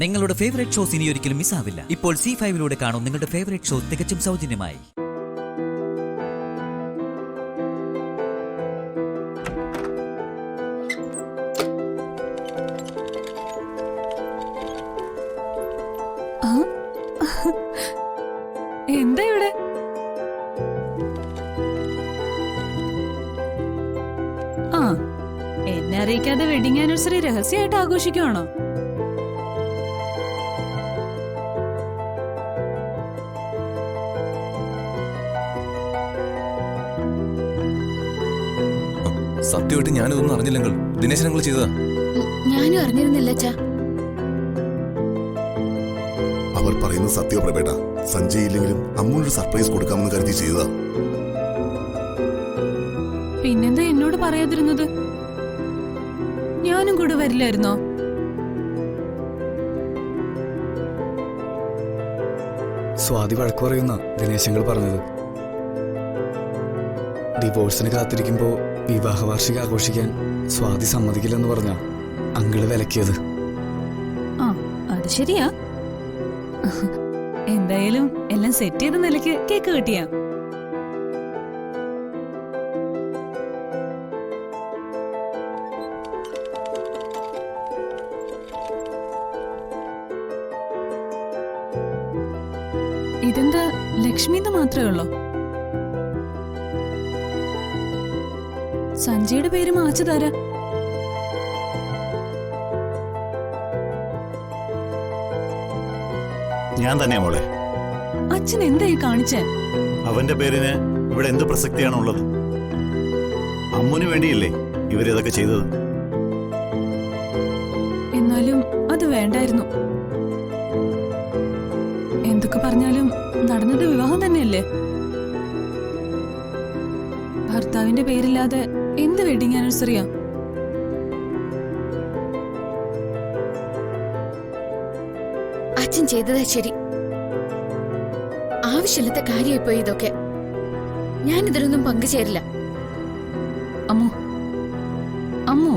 നിങ്ങളുടെ favourite shows ഇനി ഒരിക്കലും മിസ്സാവില്ല. ഇപ്പോൾ C5 കാണും നിങ്ങളുടെ ഫേവറേറ്റ് ഷോ തികച്ചും സൗജന്യമായി. എന്താ ഇവിടെ? എന്നെ അറിയിക്കാതെ വെഡിങ് ആനിവേഴ്സറി രഹസ്യമായിട്ട് ആഘോഷിക്കുവാണോ? സത്യമായിട്ട് ഞാനിതൊന്നും അറിഞ്ഞില്ലെങ്കിൽ ദിനേശ് ഞങ്ങൾ ചെയ്തതാ. ഞാനും അറിഞ്ഞിരുന്നില്ല അച്ഛാ. അവർ പറയുന്നത് സത്യോ പ്രഭേട്ട. സഞ്ജയ് ഇല്ലെങ്കിലും അമ്മൂനൊരു സർപ്രൈസ് കൊടുക്കാമെന്ന് കരുതി ചെയ്തതാ. പിന്നെന്താ എന്നോട് പറയാതിരുന്നത്? ഞാനും കൂടെ വരില്ലായിരുന്നോ? സ്വാതി വഴക്കു പറയുന്ന ദിനേശങ്ങൾ പറഞ്ഞത്. ഡിവോഴ്സിന് കാത്തിരിക്കുമ്പോ വിവാഹ വാർഷിക ആഘോഷിക്കാൻ സ്വാതി സമ്മതിക്കില്ലെന്ന് പറഞ്ഞ അങ്കിള് വിലക്കിയത്. അത് ശരിയാ. എന്തായാലും എല്ലാം സെറ്റ് ചെയ്ത നിലയ്ക്ക് കേക്ക് കിട്ടിയാ. ഇതെന്താ ലക്ഷ്മിന്ന് മാത്രമേ ഉള്ളൂ? സഞ്ജയുടെ പേര് മാച്ചു തരാ. ഞാൻ തന്നെയാ മോളെ. അച്ഛൻ എന്തായി കാണിച്ചേ? അവന്റെ പേരിന് ഇവിടെ എന്ത് പ്രസക്തിയാണുള്ളത്? അമ്മുന് വേണ്ടിയല്ലേ ഇവരിതൊക്കെ ചെയ്തത്? എന്നാലും അത് വേണ്ടായിരുന്നു. എന്തൊക്കെ പറഞ്ഞാലും നടന്നത് വിവാഹം തന്നെയല്ലേ? ഭർത്താവിന്റെ പേരില്ലാതെ എന്ത് വെഡിങ് ആനിവേഴ്സറിയാ? അച്ഛൻ ചെയ്തതാ ശരി. ആവശ്യമില്ലാത്ത കാര്യമായിപ്പോയി ഇതൊക്കെ. ഞാനിതിലൊന്നും പങ്കുചേരില്ല. അമ്മു, അമ്മു,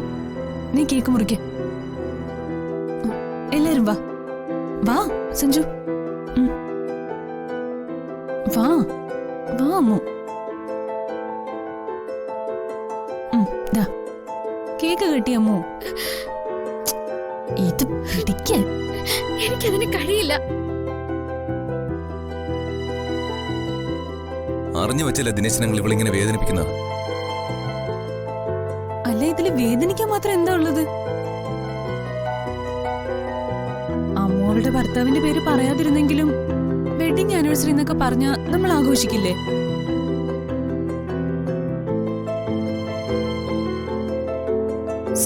നീ കേക്ക് മുറിക്ക്. എല്ലാരും വാ. വാ സഞ്ജു, വാ വാ അമ്മു. കേക്ക് കിട്ടി അമ്മു. ഇത് പിടിക്കാൻ എനിക്കതിന് കഴിയില്ല. അറിഞ്ഞു വെച്ചല്ല ദിനേശ് ഞങ്ങൾ ഇവളിങ്ങനെ വേദനിപ്പിക്കുന്ന. അല്ല, ഇതില് വേദനിക്കാൻ മാത്രം എന്താ ഉള്ളത്? അമ്മോളുടെ ഭർത്താവിന്റെ പേര് പറയാതിരുന്നെങ്കിലും വെഡിങ് ആനിവേഴ്സറി എന്നൊക്കെ പറഞ്ഞാ നമ്മൾ ആഘോഷിക്കില്ലേ?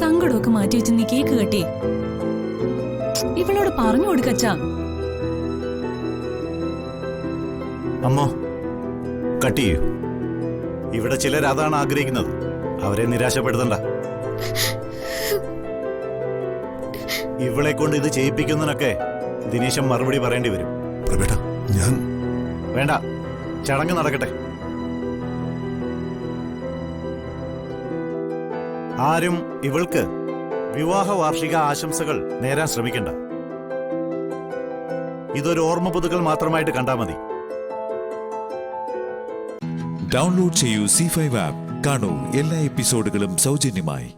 സങ്കടമൊക്കെ മാറ്റി വെച്ച് നീ കേക്ക് കെട്ടി ഇവളോട് പറഞ്ഞു കൊടുക്കച്ചാ. അമ്മോ, കട്ട് ചെയ്യൂ. ഇവിടെ ചിലർ അതാണ് ആഗ്രഹിക്കുന്നത്. അവരെ നിരാശപ്പെടുത്തണ്ട. ഇവളെ കൊണ്ട് ഇത് ചെയ്യിപ്പിക്കുന്നതിനൊക്കെ ദിനേശൻ മറുപടി പറയേണ്ടി വരും. പ്രഭേട്ട, ഞാൻ വേണ്ട, ചടങ്ങ് നടക്കട്ടെ. ആരും ഇവൾക്ക് വിവാഹ വാർഷിക ആശംസകൾ നേരാൻ ശ്രമിക്കണ്ട. ഇതൊരു ഓർമ്മ പുതുക്കൽ മാത്രമായിട്ട് കണ്ടാൽ മതി. ഡൗൺലോഡ് ചെയ്യൂ C5 ആപ്പ്. കാണൂ എല്ലാ എപ്പിസോഡുകളും സൗജന്യമായി.